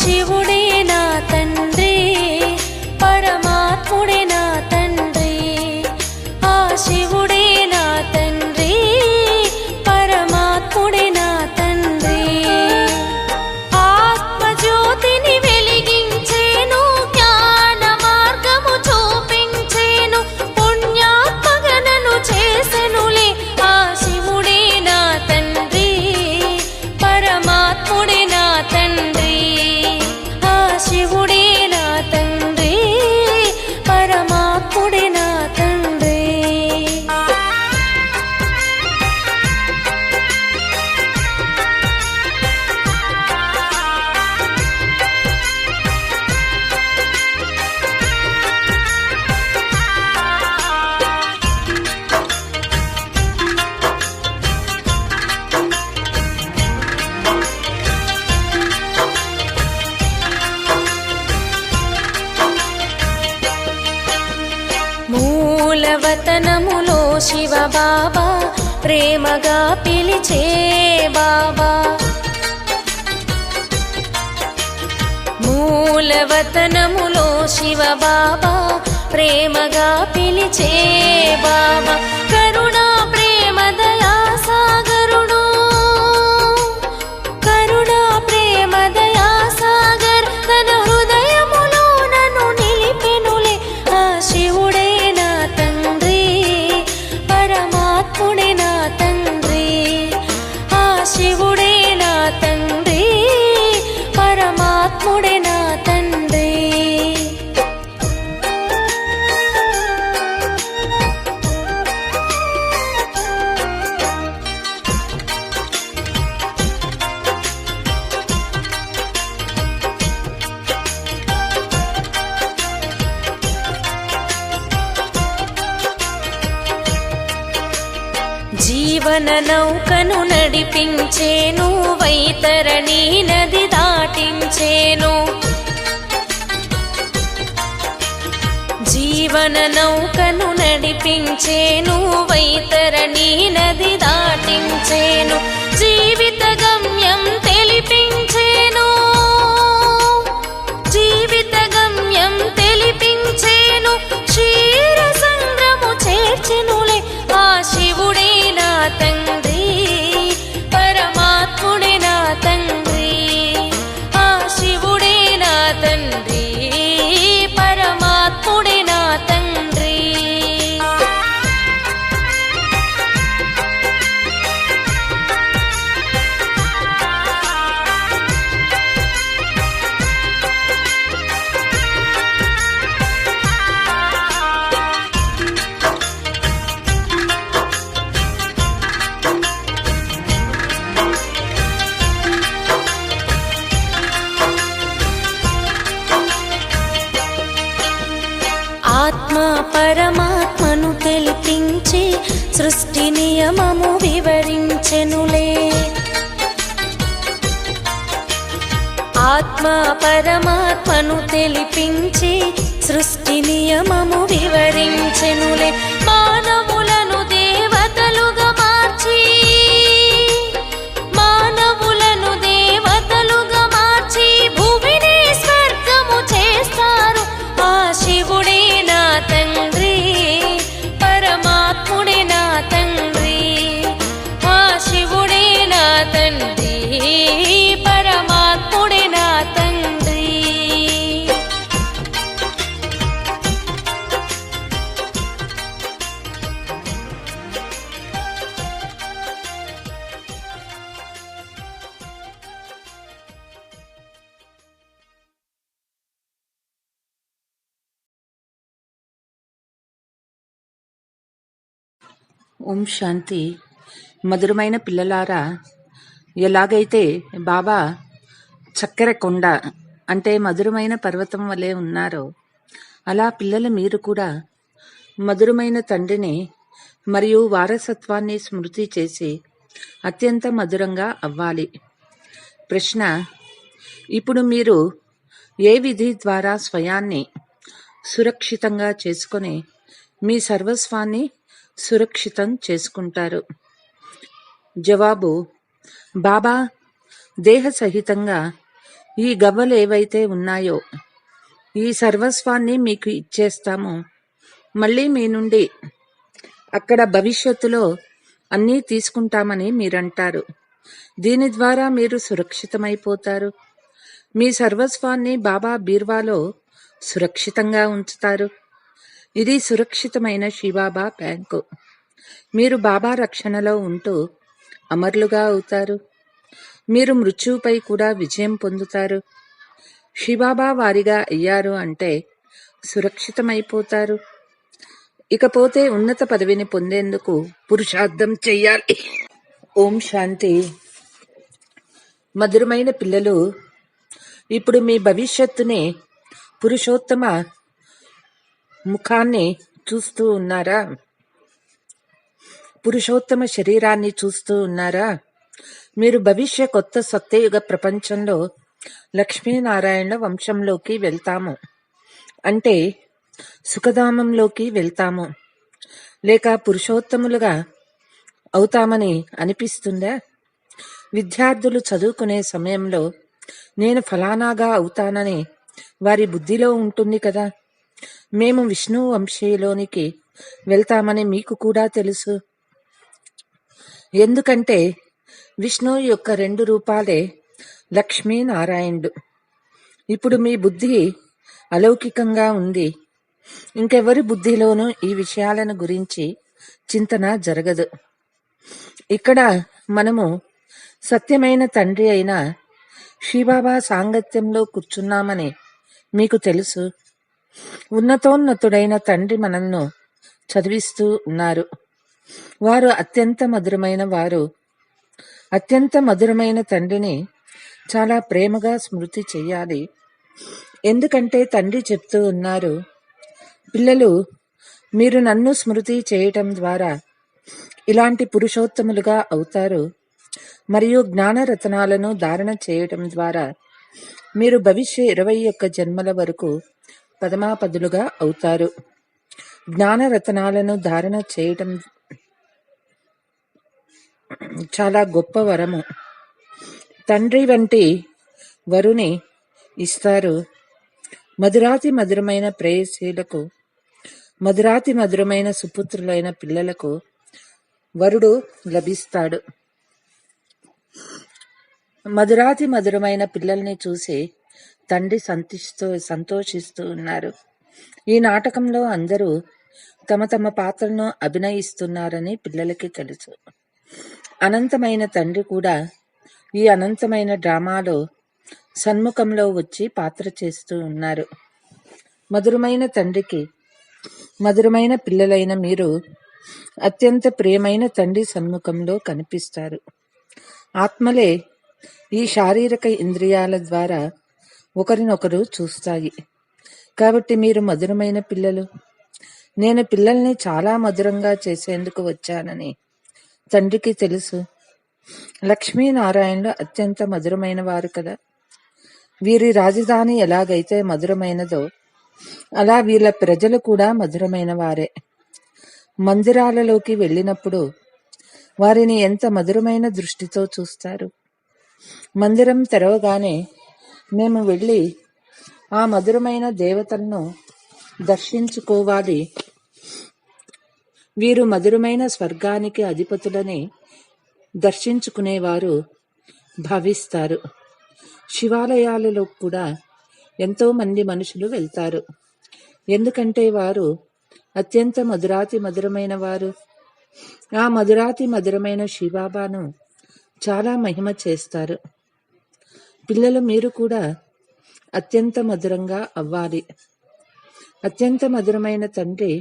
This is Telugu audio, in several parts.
శివుడే నా తండ్రి, పరమాత్ముడే నా తండ్రి. ఆ శివుడే నా తండ్రి, పరమాత్ముడే నా తండ్రి. ఆత్మజ్యోతిని వెలిగించేను, జ్ఞాన మార్గము చూపించేను, పుణ్యాత్మగణను చేసెనులే. ఆ శివుడే నా తండ్రి, పరమాత్ముడే నా తండ్రి. ఆ శివుడే నా తండ్రి, పరమాత్ముడే నా తండ్రి. మూలవతనములో శివ బాబా ప్రేమగా పిలిచే బాబా. మూలవతనములో శివ బాబా ప్రేమగా పిలిచే బాబా. కరుణా ప్రేమ దయా సాగరుడు, కరుణా ప్రేమ దయా సాగర్ తన హృదయములో నన్ను నిలిపెనులే. ఆ శివుడే నా తండ్రి, పరమాత్ముడే నా తండ్రి. ఆ శివుడే నా తండ్రి, పరమాత్ముడే నా తండ్రి. జీవన నౌకను నడిపించేను, వైతరణి నది దాటించేను. జీవన నౌకను నడిపించేను, వైతరణి నది దాటించేను. జీవిత గమ్యం తెలిపించేను, జీవిత గమ్యం తెలిపించేను. క్షీర సంద్రము చేర్చెనులే. ఆ శివుడే నా తండ్రి, పరమాత్ముడే నా తండ్రి. ఆ శివుడే నా తండ్రి, పరమాత్ముడే నా తండ్రి. ఆత్మ పరమాత్మను తెలిపించి సృష్టి నియమము వివరించెనులే. ఆత్మ పరమాత్మను తెలిపించి సృష్టి నియమము వివరించెనులే. మానవులను దేవతలుగా మార్చి, మానవులను దేవతలుగా మార్చి భూమిని స్వర్గము చేస్తారు. ఆ శివుడే నా తండ్రి, పరమాత్ముడే నా తండ్రి. ఆ శివుడే నా తండ్రి, పరమాత్ముడే నా తండ్రి. ఓం శాంతి. మధురమైన పిల్లలారా, ఎలాగైతే బాబా చక్కెర కొండ అంటే మధురమైన పర్వతం వలె ఉన్నారో, అలా పిల్లలు మీరు కూడా మధురమైన తండ్రిని మరియు వారసత్వాన్ని స్మృతి చేసి అత్యంత మధురంగా అవ్వాలి. ప్రశ్న: ఇప్పుడు మీరు ఏ విధి ద్వారా స్వయాన్ని సురక్షితంగా చేసుకొని మీ సర్వస్వాన్ని సురక్షితం చేసుకుంటారు? జవాబు: బాబా దేహ సహితంగా ఈ గవ్వలు ఏవైతే ఉన్నాయో ఈ సర్వస్వాన్ని మీకు ఇచ్చేస్తాము. మళ్ళీ మీ నుండి అక్కడ భవిష్యత్తులో అన్నీ తీసుకుంటామని మీరంటారు. దీని ద్వారా మీరు సురక్షితమైపోతారు. మీ సర్వస్వాన్ని బాబా బీర్వాలో సురక్షితంగా ఉంచుతారు. ఇది సురక్షితమైన శివబాబా బ్యాంకు. మీరు బాబా రక్షణలో ఉంటూ అమరులుగా అవుతారు. మీరు మృత్యువుపై కూడా విజయం పొందుతారు. శివబాబా వారిగా అయ్యారు అంటే సురక్షితమైపోతారు. ఇకపోతే ఉన్నత పదవిని పొందేందుకు పురుషార్థం చెయ్యాలి. ఓం శాంతి. మధురమైన పిల్లలు, ఇప్పుడు మీ భవిష్యత్తుని పురుషోత్తమ ముఖాన్ని చూస్తూ ఉన్నారా? పురుషోత్తమ శరీరాన్ని చూస్తూ ఉన్నారా? మీరు భవిష్య కొత్త సత్యయుగ ప్రపంచంలో లక్ష్మీనారాయణ వంశంలోకి వెళ్తాము అంటే సుఖధామంలోకి వెళ్తాము, లేక పురుషోత్తములుగా అవుతామని అనిపిస్తుందా? విద్యార్థులు చదువుకునే సమయంలో నేను ఫలానాగా అవుతానని వారి బుద్ధిలో ఉంటుంది కదా. మేము విష్ణు వంశీయులోనికి వెళ్తామని మీకు కూడా తెలుసు. ఎందుకంటే విష్ణువు యొక్క 2 రూపాలే లక్ష్మీనారాయణుడు. ఇప్పుడు మీ బుద్ధి అలౌకికంగా ఉంది. ఇంకెవరి బుద్ధిలోనూ ఈ విషయాలను గురించి చింతన జరగదు. ఇక్కడ మనము సత్యమైన తండ్రి అయిన శివబాబా సాంగత్యంలో కూర్చున్నామని మీకు తెలుసు. ఉన్నతోన్నతుడైన తండ్రి మనల్ని చదివిస్తూ ఉన్నారు. వారు అత్యంత మధురమైన వారు. అత్యంత మధురమైన తండ్రిని చాలా ప్రేమగా స్మృతి చెయ్యాలి. ఎందుకంటే తండ్రి చెప్తూ ఉన్నారు, పిల్లలు, మీరు నన్ను స్మృతి చేయటం ద్వారా ఇలాంటి పురుషోత్తములుగా అవుతారు. మరియు జ్ఞానరత్నాలను ధారణ చేయటం ద్వారా మీరు భవిష్య 21 జన్మల వరకు పదమాపదులుగా అవుతారు. జ్ఞానరత్నాలను ధారణ చేయటం చాలా గొప్ప వరము. తండ్రి వంటి వరుని ఇస్తారు. మధురాతి మధురమైన ప్రేయసీలకు, మధురాతి మధురమైన సుపుత్రులైన పిల్లలకు వరుడు లభిస్తాడు. మధురాతి మధురమైన పిల్లల్ని చూసి తండ్రి సంతోషిస్తూ ఉన్నారు. ఈ నాటకంలో అందరూ తమ తమ పాత్రను అభినయిస్తున్నారని పిల్లలకి తెలుసు. అనంతమైన తండ్రి కూడా ఈ అనంతమైన డ్రామాలో సన్ముఖంలో వచ్చి పాత్ర చేస్తూ ఉన్నారు. మధురమైన తండ్రికి మధురమైన పిల్లలైన మీరు అత్యంత ప్రియమైన తండ్రి సన్ముఖంలో కనిపిస్తారు. ఆత్మలే ఈ శారీరక ఇంద్రియాల ద్వారా ఒకరినొకరు చూస్తాయి. కాబట్టి మీరు మధురమైన పిల్లలు. నేను పిల్లల్ని చాలా మధురంగా చేసేందుకు వచ్చానని తండ్రికి తెలుసు. లక్ష్మీనారాయణులు అత్యంత మధురమైన వారు కదా. వీరి రాజధాని ఎలాగైతే మధురమైనదో అలా వీళ్ళ ప్రజలు కూడా మధురమైన వారే. మందిరాలలోకి వెళ్ళినప్పుడు వారిని ఎంత మధురమైన దృష్టితో చూస్తారు. మందిరం తెరవగానే మేము వెళ్ళి ఆ మధురమైన దేవతలను దర్శించుకోవాలి. వీరు మధురమైన స్వర్గానికి అధిపతులని దర్శించుకునేవారు భావిస్తారు. శివాలయాలలో కూడా ఎంతో మంది మనుషులు వెళ్తారు. ఎందుకంటే వారు అత్యంత మధురాతి మధురమైన వారు. ఆ మధురాతి మధురమైన శివబాబాను చాలా మహిమ చేస్తారు. పిల్లలు, మీరు కూడా అత్యంత మధురంగా అవ్వాలి. అత్యంత మధురమైన తండ్రి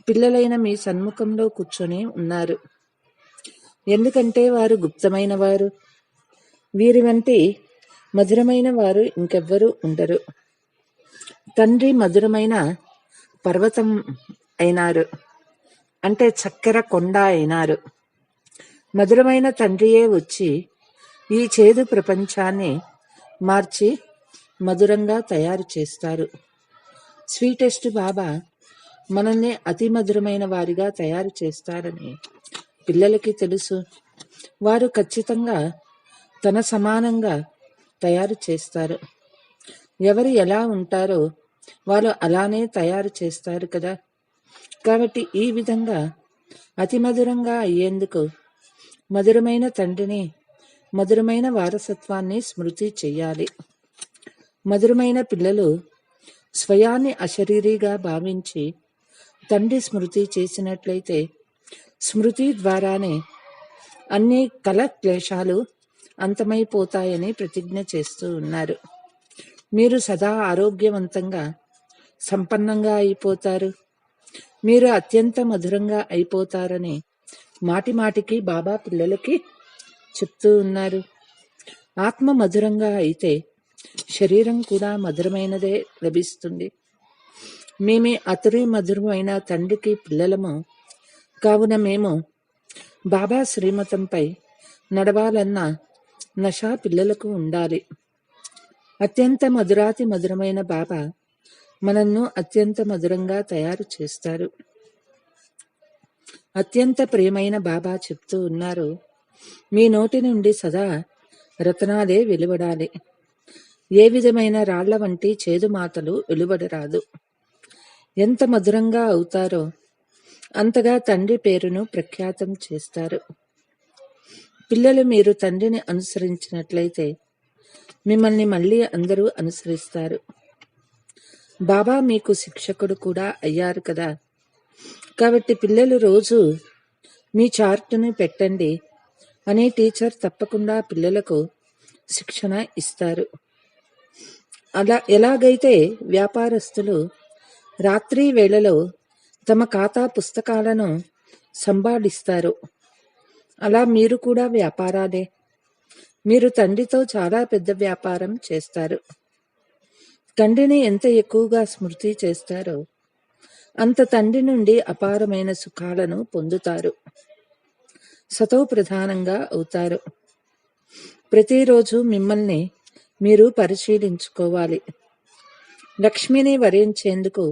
పిల్లలైన మీ సన్ముఖంలో కూర్చొని ఉన్నారు. ఎందుకంటే వారు గుప్తమైన వారు. వీరి వంటి మధురమైన వారు ఇంకెవ్వరూ ఉండరు. తండ్రి మధురమైన పర్వతం అయినారు అంటే చక్కెర కొండ అయినారు. మధురమైన తండ్రియే వచ్చి ఈ చేదు ప్రపంచాన్ని మార్చి మధురంగా తయారు చేస్తారు. స్వీటెస్ట్ బాబా మనల్ని అతి మధురమైన వారిగా తయారు చేస్తారని పిల్లలకి తెలుసు. వారు ఖచ్చితంగా తన సమానంగా తయారు చేస్తారు. ఎవరు ఎలా ఉంటారో వాళ్ళు అలానే తయారు చేస్తారు కదా. కాబట్టి ఈ విధంగా అతి మధురంగా అయ్యేందుకు మధురమైన తండ్రిని, మధురమైన వారసత్వాన్ని స్మృతి చెయ్యాలి. మధురమైన పిల్లలు స్వయాన్ని అశరీరిగా భావించి తండ్రి స్మృతి చేసినట్లయితే స్మృతి ద్వారానే అన్ని క్లేశాలు అంతమైపోతాయని ప్రతిజ్ఞ చేస్తూ ఉన్నారు. మీరు సదా ఆరోగ్యవంతంగా సంపన్నంగా అయిపోతారు. మీరు అత్యంత మధురంగా అయిపోతారని మాటి మాటికి బాబా పిల్లలకి చెప్తూ ఉన్నారు. ఆత్మ మధురంగా అయితే శరీరం కూడా మధురమైనదే లభిస్తుంది. మేమే అతురి మధురమైన తండ్రికి పిల్లలము కావున మేము బాబా శ్రీమతంపై నడవాలన్న నష పిల్లలకు ఉండాలి. అత్యంత మధురాతి మధురమైన బాబా మనల్ని అత్యంత మధురంగా తయారు చేస్తారు. అత్యంత ప్రియమైన బాబా చెప్తూ ఉన్నారు, మీ నోటి నుండి సదా రత్నాలే వెలువడాలి. ఏ విధమైన రాళ్ల వంటి చేదు మాటలు వెలువడరాదు. ఎంత మధురంగా అవుతారో అంతగా తండ్రి పేరును ప్రఖ్యాతం చేస్తారు. పిల్లలు మీరు తండ్రిని అనుసరించినట్లయితే మిమ్మల్ని మళ్ళీ అందరూ అనుసరిస్తారు. బాబా మీకు శిక్షకుడు కూడా అయ్యారు కదా. కాబట్టి పిల్లలు రోజు మీ చార్టును పెట్టండి అని టీచర్ తప్పకుండా పిల్లలకు శిక్షణ ఇస్తారు. ఎలాగైతే వ్యాపారస్తులు రాత్రి వేళలో తమ ఖాతా పుస్తకాలను సంభాళిస్తారు, అలా మీరు కూడా వ్యాపారాలే. మీరు తండ్రితో చాలా పెద్ద వ్యాపారం చేస్తారు. తండ్రిని ఎంత ఎక్కువగా స్మృతి చేస్తారో అంత తండ్రి నుండి అపారమైన సుఖాలను పొందుతారు. సతో ప్రధానంగా అవుతారు. ప్రతిరోజు మిమ్మల్ని మీరు పరిశీలించుకోవాలి. లక్ష్మిని వరించేందుకు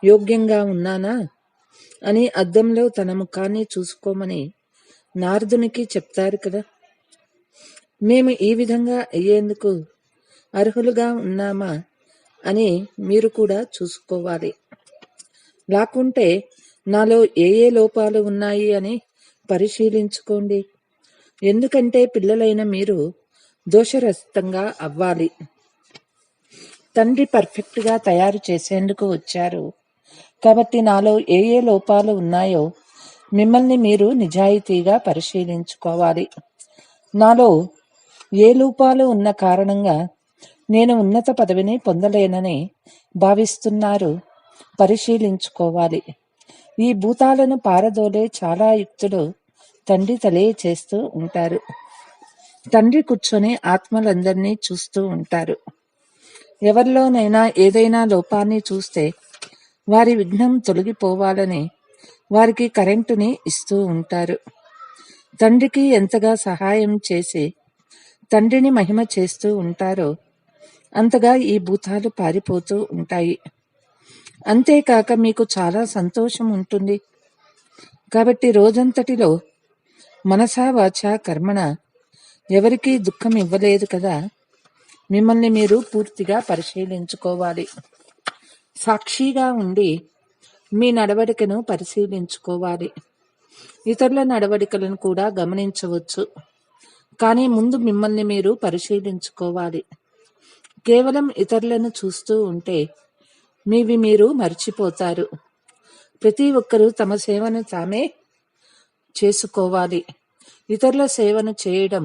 యోగ్యంగా ఉన్నానా అని అద్దంలో తన ముఖాన్ని చూసుకోమని నారదునికి చెప్తారు కదా. మేము ఈ విధంగా అయ్యేందుకు అర్హులుగా ఉన్నామా అని మీరు కూడా చూసుకోవాలి. లేకుంటే నాలో ఏ లోపాలు ఉన్నాయి అని పరిశీలించుకోండి. ఎందుకంటే పిల్లలైన మీరు దోషరహితంగా అవ్వాలి. తండ్రి పర్ఫెక్ట్గా తయారు చేసేందుకు వచ్చారు. కాబట్టి నాలో ఏ లోపాలు ఉన్నాయో మిమ్మల్ని మీరు నిజాయితీగా పరిశీలించుకోవాలి. నాలో ఏ లోపాలు ఉన్న కారణంగా నేను ఉన్నత పదవిని పొందలేనని భావిస్తున్నారు పరిశీలించుకోవాలి. ఈ భూతాలను పారదోలే చాలా యుక్తులు తండ్రి తెలియచేస్తూ ఉంటారు. తండ్రి కూర్చొని ఆత్మలందరినీ చూస్తూ ఉంటారు. ఎవరిలోనైనా ఏదైనా లోపాన్ని చూస్తే వారి విఘ్నం తొలగిపోవాలని వారికి కరెంటుని ఇస్తూ ఉంటారు. తండ్రికి ఎంతగా సహాయం చేసి తండ్రిని మహిమ చేస్తూ ఉంటారో అంతగా ఈ భూతాలు పారిపోతూ ఉంటాయి. అంతేకాక మీకు చాలా సంతోషం ఉంటుంది. కాబట్టి రోజంతటిలో మనసా వాచా కర్మణ ఎవరికీ దుఃఖం ఇవ్వలేదు కదా. మిమ్మల్ని మీరు పూర్తిగా పరిశీలించుకోవాలి. సాక్షిగా ఉండి మీ నడవడికను పరిశీలించుకోవాలి. ఇతరుల నడవడికలను కూడా గమనించవచ్చు, కానీ ముందు మిమ్మల్ని మీరు పరిశీలించుకోవాలి. కేవలం ఇతరులను చూస్తూ ఉంటే మీరు మర్చిపోతారు. ప్రతి ఒక్కరూ తమ సేవను తామే చేసుకోవాలి. ఇతరుల సేవను చేయడం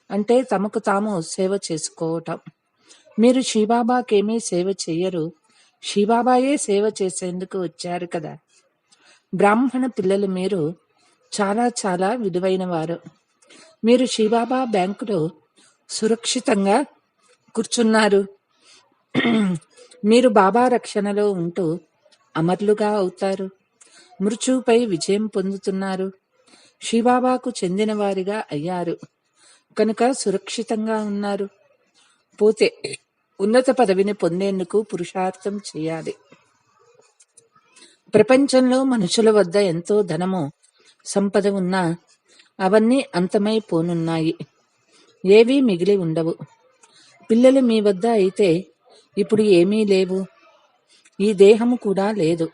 అంటే తమకు తాము సేవ చేసుకోవటం. మీరు శివబాబాకేమీ సేవ చెయ్యరు, శివబాబాయే సేవ చేసేందుకు వచ్చారు కదా. బ్రాహ్మణ పిల్లలు మీరు చాలా చాలా విలువైన వారు. మీరు శివబాబా బ్యాంకులో సురక్షితంగా కూర్చున్నారు. మీరు బాబా రక్షణలో ఉంటూ అమరులుగా అవుతారు. మృత్యుపై విజయం పొందుతున్నారు. శివబాబాకు చెందిన వారిగా అయ్యారు కనుక సురక్షితంగా ఉన్నారు. పోతే ఉన్నత పదవిని పొందేందుకు పురుషార్థం చేయాలి. ప్రపంచంలో మనుషుల వద్ద ఎంతో ధనము సంపద ఉన్నా అవన్నీ అంతమైపోనున్నాయి. ఏవీ మిగిలి ఉండవు. పిల్లలు మీ వద్ద అయితే ఇప్పుడు ఏమీ లేవు, ఈ దేహము కూడా లేదు,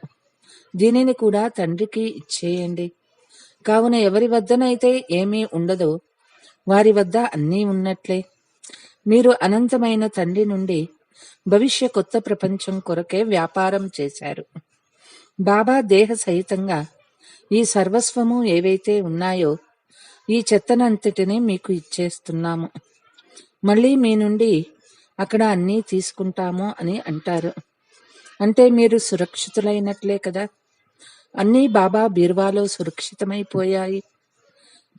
దీనిని కూడా తండ్రికి ఇచ్చేయండి. కావున ఎవరి వద్దనైతే ఏమీ ఉండదో వారి వద్ద అన్నీ ఉన్నట్లే. మీరు అనంతమైన తండ్రి నుండి భవిష్య కొత్త ప్రపంచం కొరకే వ్యాపారం చేశారు. బాబా దేహ సహితంగా ఈ సర్వస్వము ఏవైతే ఉన్నాయో ఈ చెత్తనంతటిని మీకు ఇచ్చేస్తున్నాము, మళ్ళీ మీ నుండి అక్కడ అన్నీ తీసుకుంటాము అని అంటారు. అంటే మీరు సురక్షితులైనట్లే కదా. అన్నీ బాబా బీరువాలో సురక్షితమైపోయాయి.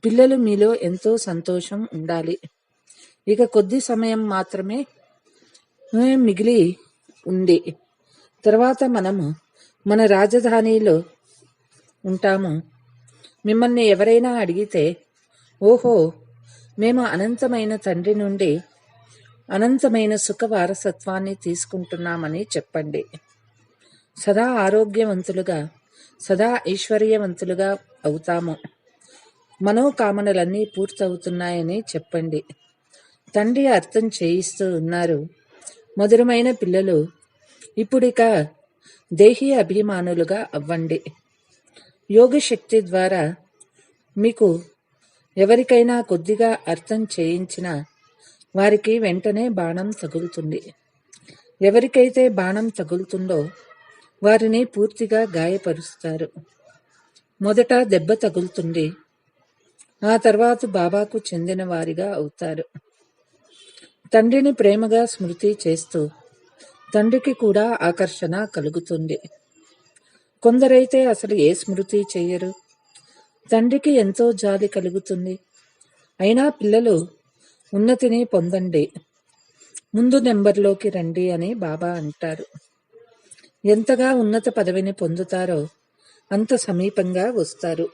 పిల్లలు మీలో ఎంతో సంతోషం ఉండాలి. ఇక కొద్ది సమయం మాత్రమే మిగిలి ఉంది. తర్వాత మనము మన రాజధానిలో ఉంటాము. మిమ్మల్ని ఎవరైనా అడిగితే, ఓహో, మేము అనంతమైన తండ్రి నుండి అనంతమైన సుఖ వారసత్వాన్ని తీసుకుంటున్నామని చెప్పండి. సదా ఆరోగ్యవంతులుగా, సదా ఐశ్వర్యవంతులుగా అవుతాము. మనోకామనలన్నీ పూర్తవుతున్నాయని చెప్పండి. తండ్రి అర్థం చేయిస్తూ ఉన్నారు. మధురమైన పిల్లలు, ఇప్పుడిక దేహీ అభిమానులుగా అవ్వండి. యోగశక్తి ద్వారా మీకు ఎవరికైనా కొద్దిగా అర్థం చేయించిన వారికి వెంటనే బాణం తగులుతుంది. ఎవరికైతే బాణం తగులుతుందో వారిని పూర్తిగా గాయపరుస్తారు. మొదట దెబ్బ తగులుతుంది, ఆ తర్వాత బాబాకు చెందిన వారిగా అవుతారు. తండ్రిని ప్రేమగా స్మృతి చేస్తూ తండ్రికి కూడా ఆకర్షణ కలుగుతుంది. కొందరైతే అసలు ఏ స్మృతి చెయ్యరు. తండ్రికి ఎంతో జాలి కలుగుతుంది. అయినా పిల్లలు ఉన్నతిని పొందండి, ముందు నెంబర్లోకి రండి అని బాబా అంటారు. ఎంతగా ఉన్నత పదవిని పొందుతారో అంత సమీపంగా వస్తారు.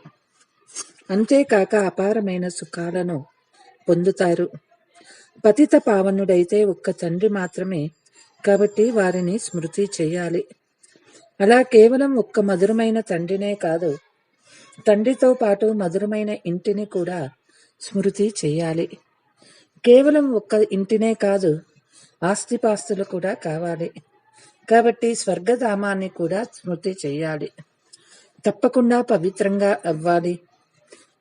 అంతేకాక అపారమైన సుఖాలను పొందుతారు. పతిత పావనుడైతే ఒక్క తండ్రి మాత్రమే, కాబట్టి వారిని స్మృతి చేయాలి. అలా కేవలం ఒక్క మధురమైన తండ్రినే కాదు, తండ్రితో పాటు మధురమైన ఇంటిని కూడా స్మృతి చేయాలి. కేవలం ఒక్క ఇంటినే కాదు, ఆస్తిపాస్తులు కూడా కావాలి. కాబట్టి స్వర్గధామాన్ని కూడా స్మృతి చేయాలి. తప్పకుండా పవిత్రంగా అవ్వాలి.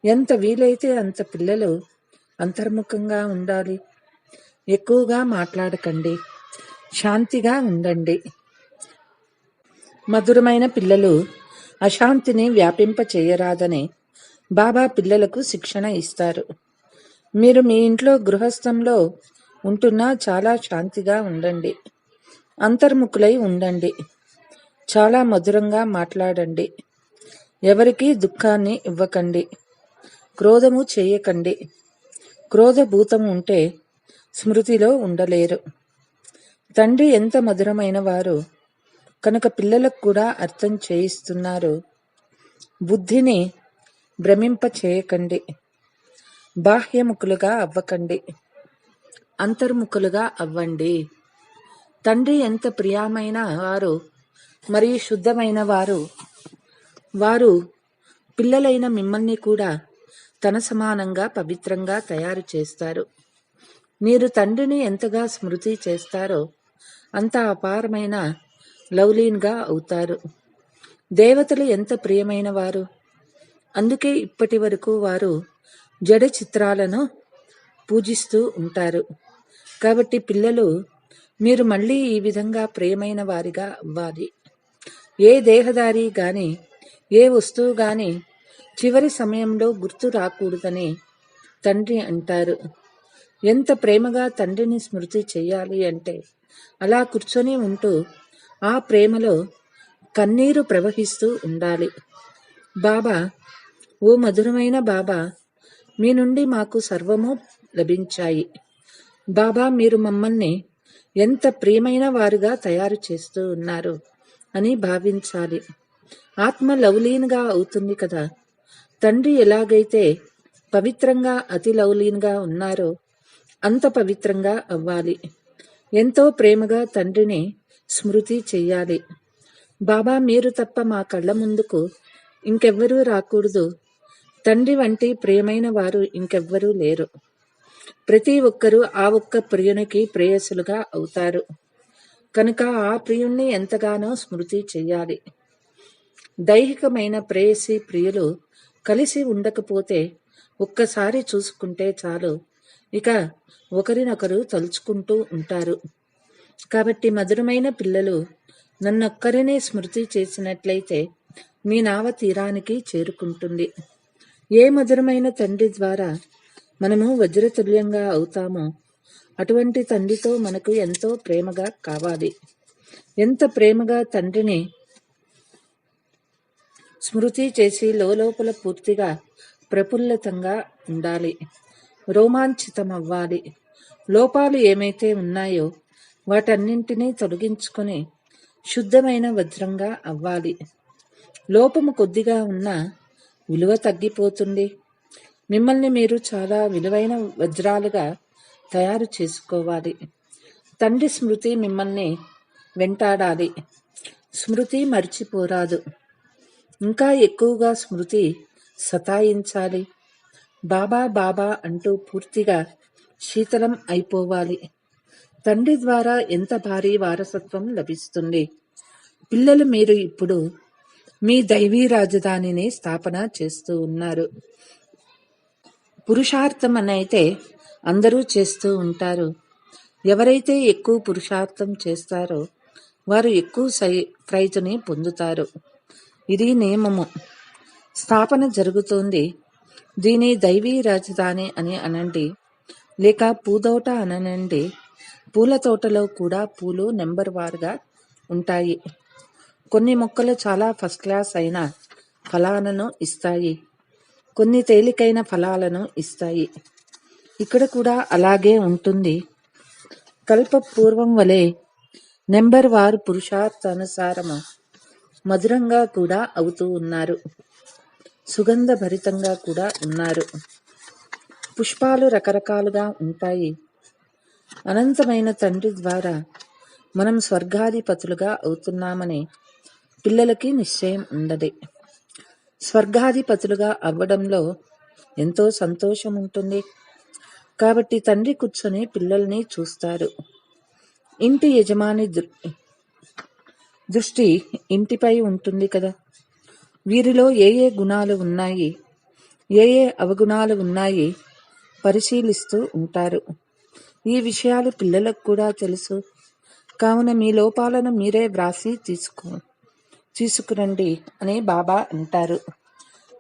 ఎంత వీలైతే అంత పిల్లలు అంతర్ముఖంగా ఉండాలి. ఎక్కువగా మాట్లాడకండి, శాంతిగా ఉండండి. మధురమైన పిల్లలు అశాంతిని వ్యాపింప చేయరాదని బాబా పిల్లలకు శిక్షణ ఇస్తారు. మీరు మీ ఇంట్లో గృహస్థంలో ఉంటున్నా చాలా శాంతిగా ఉండండి, అంతర్ముఖులై ఉండండి, చాలా మధురంగా మాట్లాడండి. ఎవరికీ దుఃఖాన్ని ఇవ్వకండి, క్రోధము చేయకండి. క్రోధభూతం ఉంటే స్మృతిలో ఉండలేరు. తండ్రి ఎంత మధురమైన వారు కనుక పిల్లలకు కూడా అర్థం చేయిస్తున్నారు. బుద్ధిని భ్రమింప చేయకండి, బాహ్యముఖులుగా అవ్వకండి, అంతర్ముఖులుగా అవ్వండి. తండ్రి ఎంత ప్రియమైన వారు మరియు శుద్ధమైన వారు పిల్లలైన మిమ్మల్ని కూడా తన సమానంగా పవిత్రంగా తయారు చేస్తారు. మీరు తండ్రిని ఎంతగా స్మృతి చేస్తారో అంత అపారమైన లవ్లీన్గా అవుతారు. దేవతలు ఎంత ప్రియమైన వారు, అందుకే ఇప్పటి వరకు వారు జడ చిత్రాలను పూజిస్తూ ఉంటారు. కాబట్టి పిల్లలు, మీరు మళ్ళీ ఈ విధంగా ప్రియమైన వారిగా అవ్వాలి. ఏ దేహదారి గాని, ఏ వస్తువు గాని చివరి సమయంలో గుర్తు రాకూడదని తండ్రి అంటారు. ఎంత ప్రేమగా తండ్రిని స్మృతి చెయ్యాలి అంటే అలా కూర్చొని ఉంటూ ఆ ప్రేమలో కన్నీరు ప్రవహిస్తూ ఉండాలి. బాబా, ఓ మధురమైన బాబా, మీ నుండి మాకు సర్వము లభించాయి. బాబా, మీరు మమ్మల్ని ఎంత ప్రియమైన వారుగా తయారు చేస్తూ ఉన్నారు అని భావించాలి. ఆత్మ లవ్లీన్గా అవుతుంది కదా. తండ్రి ఎలాగైతే పవిత్రంగా అతి లవ్లీన్గా ఉన్నారో అంత పవిత్రంగా అవ్వాలి. ఎంతో ప్రేమగా తండ్రిని స్మృతి చెయ్యాలి. బాబా, మీరు తప్ప మా కళ్ళ ముందుకు ఇంకెవ్వరూ రాకూడదు. తండ్రి వంటి ప్రియమైన వారు ఇంకెవ్వరూ లేరు. ప్రతి ఒక్కరూ ఆ ఒక్క ప్రియునికి ప్రేయసులుగా అవుతారు కనుక ఆ ప్రియుణ్ణి ఎంతగానో స్మృతి చెయ్యాలి. దైహికమైన ప్రేయసి ప్రియులు కలిసి ఉండకపోతే ఒక్కసారి చూసుకుంటే చాలు, ఇక ఒకరినొకరు తలుచుకుంటూ ఉంటారు. కాబట్టి మధురమైన పిల్లలు, నన్నొక్కరినే స్మృతి చేసినట్లయితే మీ నావ తీరానికి చేరుకుంటుంది. ఏ మధురమైన తండ్రి ద్వారా మనము వజ్రతుల్యంగా అవుతామో అటువంటి తండ్రితో మనకు ఎంతో ప్రేమగా కావాలి. ఎంత ప్రేమగా తండ్రిని స్మృతి చేసి లోపల పూర్తిగా ప్రఫుల్లితంగా ఉండాలి, రోమాంచితమవ్వాలి. లోపాలు ఏమైతే ఉన్నాయో వాటన్నింటినీ తొలగించుకొని శుద్ధమైన వజ్రంగా అవ్వాలి. లోపము కొద్దిగా ఉన్నా విలువ తగ్గిపోతుంది. మిమ్మల్ని మీరు చాలా విలువైన వజ్రాలుగా తయారు చేసుకోవాలి. తండ్రి స్మృతి మిమ్మల్ని వెంటాడాలి. స్మృతి మర్చిపోరాదు. ఇంకా ఎక్కువగా స్మృతి సతాయించాలి. బాబా బాబా అంటూ పూర్తిగా శీతలం అయిపోవాలి. తండ్రి ద్వారా ఎంత భారీ వారసత్వం లభిస్తుంది. పిల్లలు, మీరు ఇప్పుడు మీ దైవీ రాజధానిని స్థాపన చేస్తూ ఉన్నారు. పురుషార్థం అనైతే అందరూ చేస్తూ ఉంటారు. ఎవరైతే ఎక్కువ పురుషార్థం చేస్తారో వారు ఎక్కువ ప్రైజుని పొందుతారు. ఇది నియమము. స్థాపన జరుగుతోంది. దీని దైవీ రాజధాని అని అనండి, లేక పూదోట అననండి. పూల తోటలో కూడా పూలు నెంబర్ వారుగా ఉంటాయి. కొన్ని మొక్కలు చాలా ఫస్ట్ క్లాస్ అయిన ఫలాలను ఇస్తాయి, కొన్ని తేలికైన ఫలాలను ఇస్తాయి. ఇక్కడ కూడా అలాగే ఉంటుంది. కల్ప పూర్వం వలె నెంబర్ వారు పురుషార్థానుసారము మధురంగా కూడా అవుతూ ఉన్నారు, సుగంధ భరితంగా కూడా ఉన్నారు. పుష్పాలు రకరకాలుగా ఉంటాయి. అనంతమైన తండ్రి ద్వారా మనం స్వర్గాధిపతులుగా అవుతున్నామని పిల్లలకి నిశ్చయం ఉండదు. స్వర్గాధిపతులుగా అవ్వడంలో ఎంతో సంతోషం ఉంటుంది. కాబట్టి తండ్రి కూర్చొని పిల్లల్ని చూస్తారు. ఇంటి యజమాని దృష్టి ఇంటిపై ఉంటుంది కదా. వీరిలో ఏ ఏ గుణాలు ఉన్నాయి, ఏ ఏ అవగుణాలు ఉన్నాయి పరిశీలిస్తూ ఉంటారు. ఈ విషయాలు పిల్లలకు కూడా తెలుసు. కావున మీ లోపాలను మీరే వ్రాసి తీసుకురండి అని బాబా అంటారు.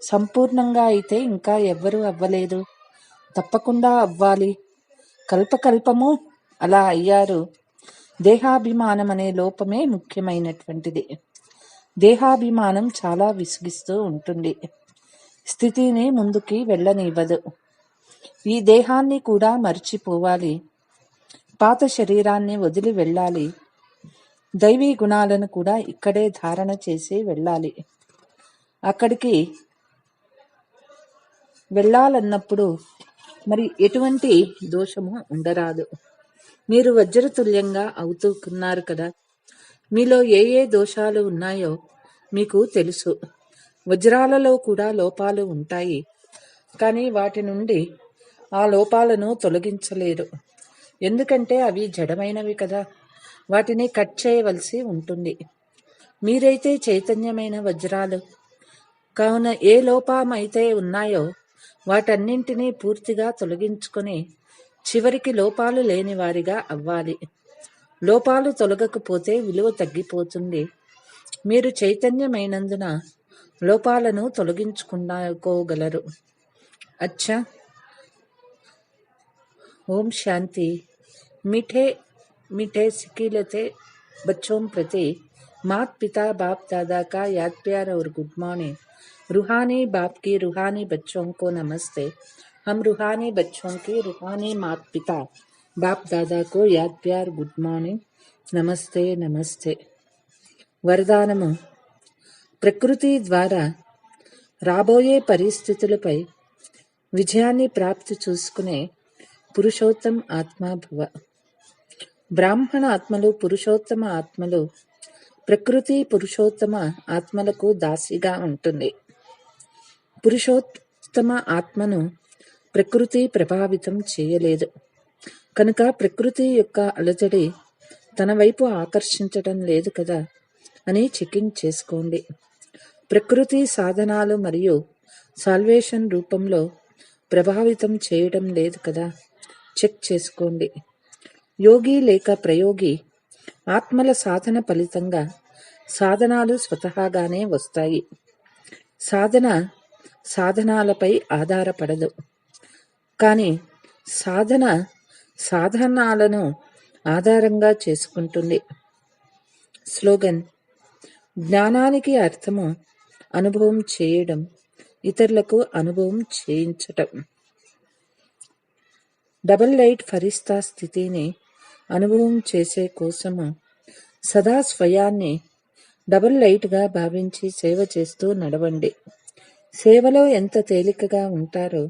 సంపూర్ణంగా అయితే ఇంకా ఎవ్వరూ అవ్వలేదు, తప్పకుండా అవ్వాలి. కల్పకల్పము అలా అయ్యారు. దేహాభిమానం అనే లోపమే ముఖ్యమైనటువంటిది. దేహాభిమానం చాలా విసిగిస్తూ ఉంటుంది, స్థితిని ముందుకి వెళ్ళనివ్వదు. ఈ దేహాన్ని కూడా మర్చిపోవాలి, పాత శరీరాన్ని వదిలి వెళ్ళాలి. దైవీ గుణాలను కూడా ఇక్కడే ధారణ చేసి వెళ్ళాలి. అక్కడికి వెళ్ళాలన్నప్పుడు మరి ఎటువంటి దోషము ఉండరాదు. మీరు వజ్రతుల్యంగా అవుతున్నారు కదా. మీలో ఏ ఏ దోషాలు ఉన్నాయో మీకు తెలుసు. వజ్రాలలో కూడా లోపాలు ఉంటాయి, కానీ వాటి నుండి ఆ లోపాలను తొలగించలేరు. ఎందుకంటే అవి జడమైనవి కదా, వాటిని కట్ చేయవలసి ఉంటుంది. మీరైతే చైతన్యమైన వజ్రాలు కావున ఏ లోపమైతే ఉన్నాయో వాటన్నింటినీ పూర్తిగా తొలగించుకొని చివరికి లోపాలు లేని వారిగా అవ్వాలి. లోపాలు తొలగకపోతే విలువ తగ్గిపోతుంది. మీరు చైతన్యమైనందున లోపాలను తొలగించుకోగలరు. అచ్చా, ఓం శాంతి. मीठे मीठे सिकिलते बच्चों प्रति मात पिता बाप दादा का याद प्यार और गुड मॉर्निंग. रूहानी बाप की रूहानी बच्चों को नमस्ते. हम रूहानी बच्चों की रूहानी मात पिता बाप दादा को याद प्यार गुड मॉर्निंग, నమస్తే నమస్తే. వరదానము. ప్రకృతి ద్వారా రాబోయే పరిస్థితులపై విజయాన్ని ప్రాప్తి చూసుకునే పురుషోత్తమ ఆత్మాభవ. బ్రాహ్మణ ఆత్మలు పురుషోత్తమ ఆత్మలు, ప్రకృతి పురుషోత్తమ ఆత్మలకు దాసిగా ఉంటుంది. పురుషోత్తమ ఆత్మను ప్రకృతి ప్రభావితం చేయలేదు కనుక ప్రకృతి యొక్క అలజడి తన వైపు ఆకర్షించటం లేదు కదా అని చెకింగ్ చేసుకోండి. ప్రకృతి సాధనాలు మరియు సాల్వేషన్ రూపంలో ప్రభావితం చేయడం లేదు కదా, చెక్ చేసుకోండి. యోగి లేక ప్రయోగి ఆత్మల సాధన ఫలితంగా సాధనాలు స్వతహాగానే వస్తాయి. సాధన సాధనాలపై ఆధారపడదు, కానీ సాధన సాధనాలను ఆధారంగా చేసుకుంటుంది. స్లోగన్: జ్ఞానానికి అర్థము అనుభవం చేయడం, ఇతరులకు అనుభవం చేయించటం. డబల్ లైట్ ఫరిస్తా స్థితిని అనుభవం చేసే కోసము సదా స్వయాన్ని డబల్ లైట్గా భావించి సేవ చేస్తూ నడవండి. సేవలో ఎంత తేలికగా ఉంటారో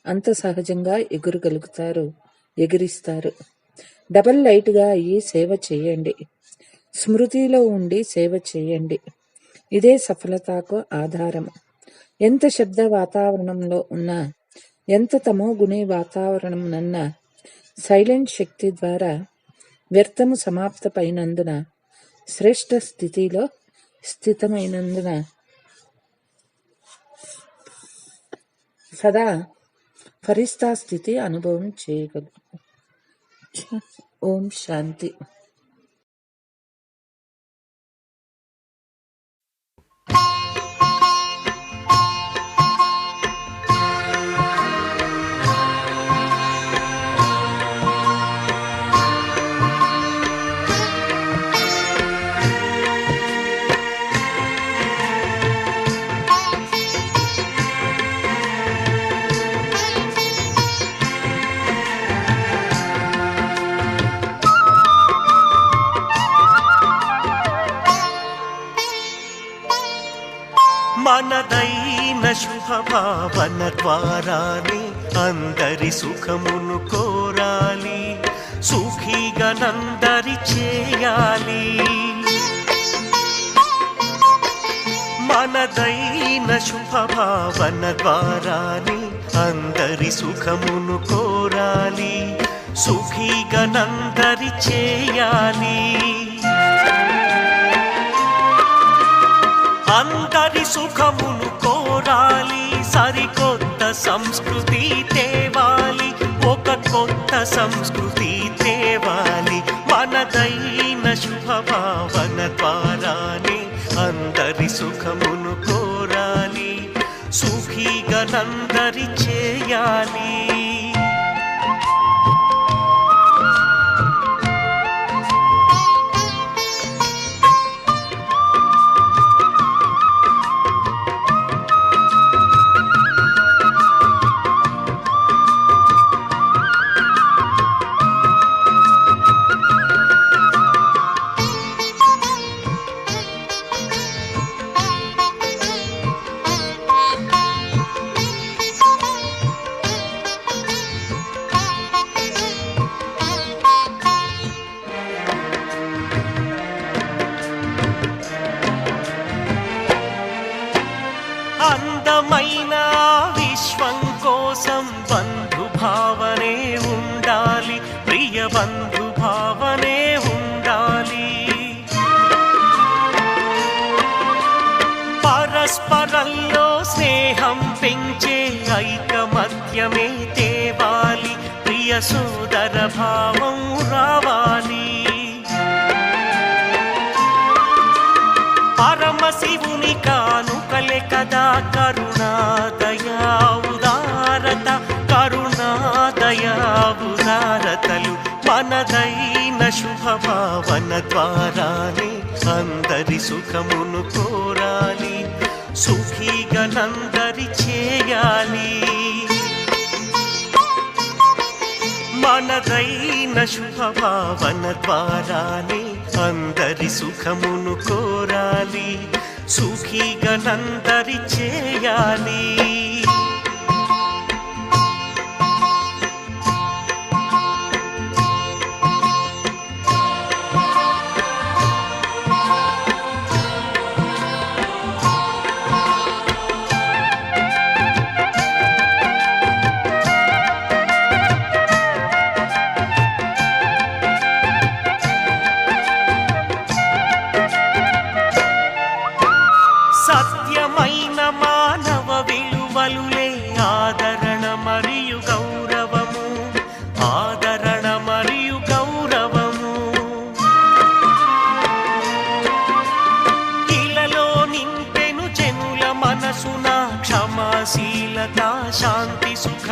అంత సహజంగా ఎగిరిస్తారు. డబల్ లైట్గా అయ్యి సేవ చేయండి. స్మృతిలో ఉండి సేవ చేయండి. ఇదే సఫలతకు ఆధారం. ఎంత శబ్ద వాతావరణంలో ఉన్నా, ఎంత తమో గుణి వాతావరణంనన్నా సైలెంట్ శక్తి ద్వారా వ్యర్థము సమాప్తమైనందున, శ్రేష్ఠ స్థితిలో స్థితమైనందున సదా ఫరిస్తా స్థితి అనుభవం చేయగలరు. ఓం శాంతి. మనదైన శుభభావన ద్వారానే అందరి సుఖమును కోరాలి, సుఖీగనందరి చేయాలి. మనదైన శుభభావన ద్వారానే అందరి సుఖమును కోరాలి, సుఖీగనందరి చేయాలి. అందరి సుఖమును కోరాలి, సరికొత్త సంస్కృతి తేవాలి, ఒక కొత్త సంస్కృతి తేవాలి. మనదైన శుభభావన ద్వారానే అందరి సుఖమును కోరాలి, సుఖీగనందరి చేయాలి. అందమైన విశ్వం కోసం బంధుభావనే ఉండాలి, ప్రియ బంధుభావనే ఉండాలి. పరస్పరంలో స్నేహం పెంచే ఐకమత్యమే తేవాలి, ప్రియ సోదర భావం రావాలి. పరమశివుని కానుకలే కదా కరుణాదయా ఉదారత, కరుణాదయా ఉదారతలు. మనదైన శుభభావన ద్వారానే అందరి సుఖమును కోరాలి, సుఖీగనందరి చేయాలి. మనదైన శుభభావన ద్వారానే అందరి సుఖమును కోరాలి, సుఖీగనందరి చేయాలి.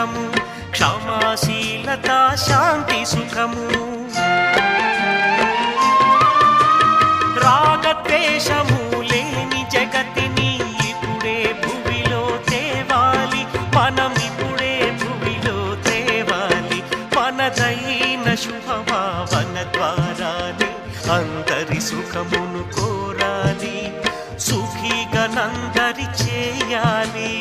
సుఖము, క్షమాశీలత శాంతి సుఖము. రాగద్వేషము లేని జగతిని ఇప్పుడే భువిలో తేవాలి, మనం ఇప్పుడే భువిలో తేవాలి. మనదైన శుభభావన ద్వారానే అందరి సుఖమును కోరాలి, సుఖీగా నందరి చేయాలి.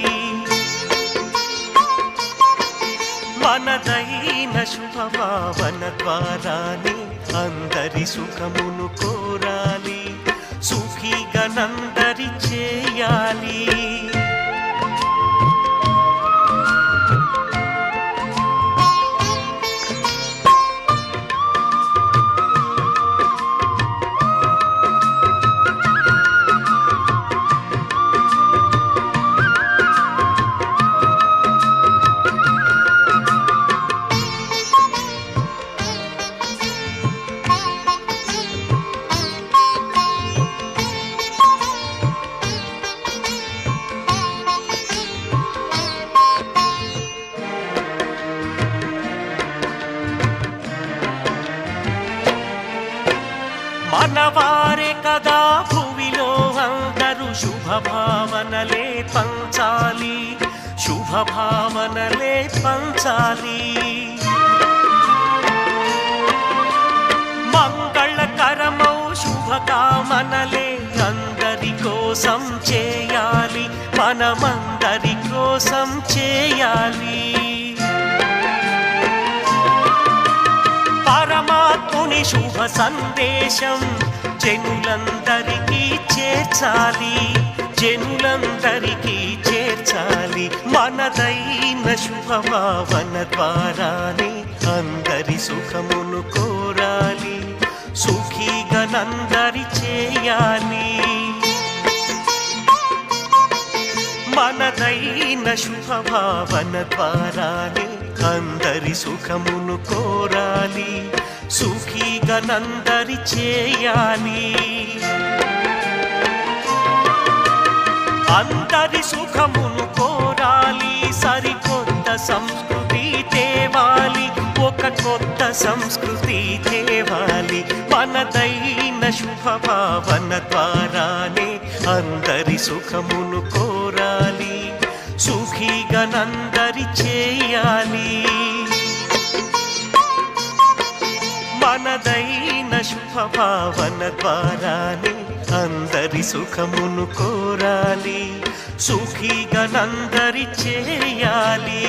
మనదైన శుభభావన ద్వారానే అందరి సుఖమును కోరాలి, సుఖీగా నందరి చేయాలి. మనవారే కదా భువిలో అందరూ శుభభావనలే పంచాలి, శుభభావనలే పంచాలి. మంగళకరమౌ శుభకామనలే అందరి కోసం చేయాలి, మనమందరి కోసం చేయాలి. పరమాత్ముని శుభ సందేశం జనులందరికీ చేర్చాలి, జనులందరికీ చేర్చాలి. మనదైన శుభభావన ద్వారానే అందరి సుఖమును కోరాలి, సుఖీగా నందరి చేయాలి. మనదైన శుభభావన ద్వారానే అందరి సుఖమును కోరాలి, సుఖీగా నందరి చేయాలి. అందరి సుఖమును కోరాలి, సరికొత్త సంస్కృతి తేవాలి, ఒక కొత్త సంస్కృతి తేవాలి. మనదైన శుభభావన ద్వారానే అందరి సుఖమును కోరాలి, సుఖీగా నందరి చేయాలి. మనదైన శుభభావన ద్వారానే అందరి సుఖమును కోరాలి, సుఖీగా నందరి చేయాలి.